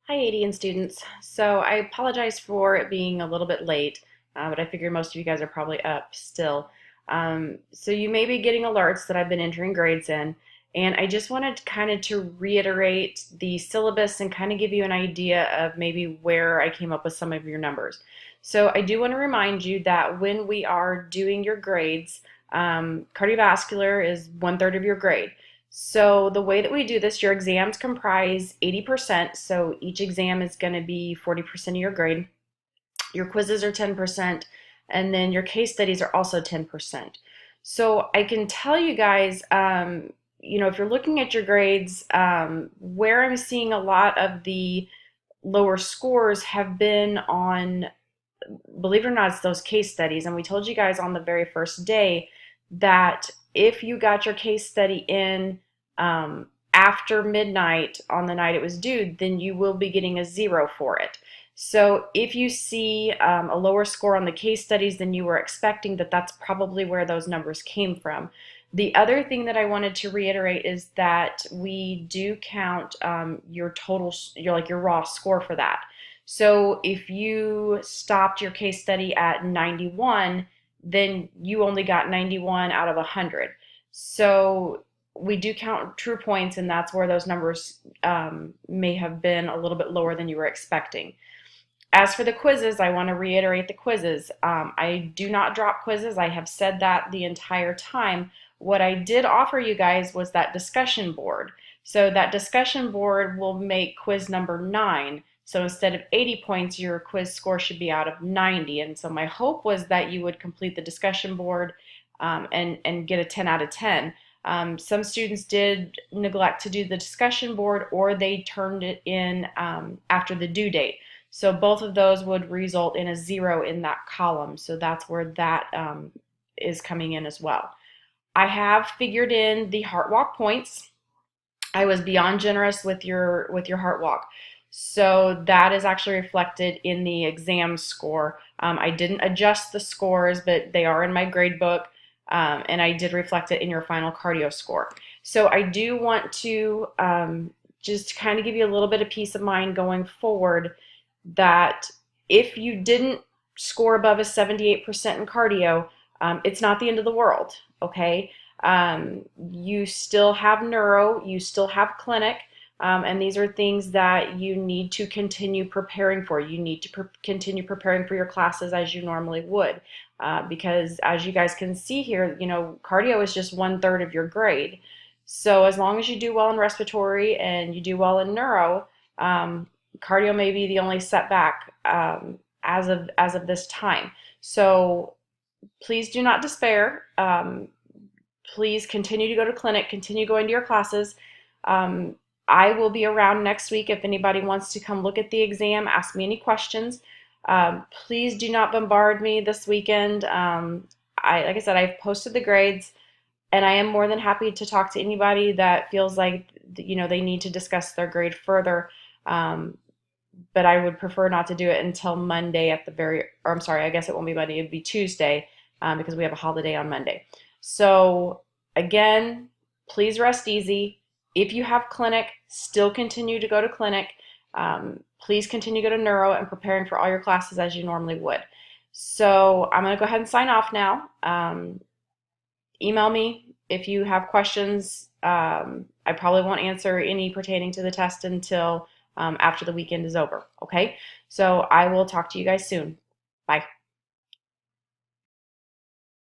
Hi, ADN students. So I apologize for it being a little bit late, but I figure most of you guys are probably up still. So you may be getting alerts that I've been entering grades in, and I just wanted to reiterate the syllabus and kind of give you an idea of maybe where I came up with some of your numbers. So I do want to remind you that when we are doing your grades, cardiovascular is 1/3 of your grade. So the way that we do this, your exams comprise 80%, so each exam is going to be 40% of your grade. Your quizzes are 10%, and then your case studies are also 10%. So I can tell you guys, if you're looking at your grades, where I'm seeing a lot of the lower scores have been on, believe it or not, it's those case studies. And we told you guys on the very first day that if you got your case study in after midnight on the night it was due, then you will be getting a 0 for it. So if you see a lower score on the case studies than you were expecting, that's probably where those numbers came from. The other thing that I wanted to reiterate is that we do count your total, your raw score for that. So if you stopped your case study at 91, then you only got 91 out of 100. So we do count true points, and that's where those numbers may have been a little bit lower than you were expecting. As for the quizzes, I want to reiterate the quizzes. I do not drop quizzes. I have said that the entire time. What I did offer you guys was that discussion board. So that discussion board will make quiz number 9. So instead of 80 points, your quiz score should be out of 90. And so my hope was that you would complete the discussion board and get a 10 out of 10. Some students did neglect to do the discussion board, or they turned it in after the due date. So both of those would result in a 0 in that column. So that's where that is coming in as well. I have figured in the heart walk points. I was beyond generous with your heart walk. So that is actually reflected in the exam score. I didn't adjust the scores, but they are in my grade book, and I did reflect it in your final cardio score. So I do want to just kind of give you a little bit of peace of mind going forward that if you didn't score above a 78% in cardio, it's not the end of the world, okay? You still have neuro, you still have clinic, and these are things that you need to continue preparing for. You need to continue preparing for your classes as you normally would, because as you guys can see here, cardio is just 1/3 of your grade. So as long as you do well in respiratory and you do well in neuro, cardio may be the only setback as of this time. So please do not despair. Please continue to go to clinic, continue going to your classes. I will be around next week if anybody wants to come look at the exam, ask me any questions. Please do not bombard me this weekend. Like I said, I've posted the grades, and I am more than happy to talk to anybody that feels like they need to discuss their grade further. But I would prefer not to do it until Monday or I'm sorry, I guess it won't be Monday, it'd be Tuesday, because we have a holiday on Monday. So again, please rest easy. If you have clinic, still continue to go to clinic. Please continue to go to neuro and preparing for all your classes as you normally would. So I'm going to go ahead and sign off now. Email me if you have questions. I probably won't answer any pertaining to the test until after the weekend is over. Okay? So I will talk to you guys soon. Bye.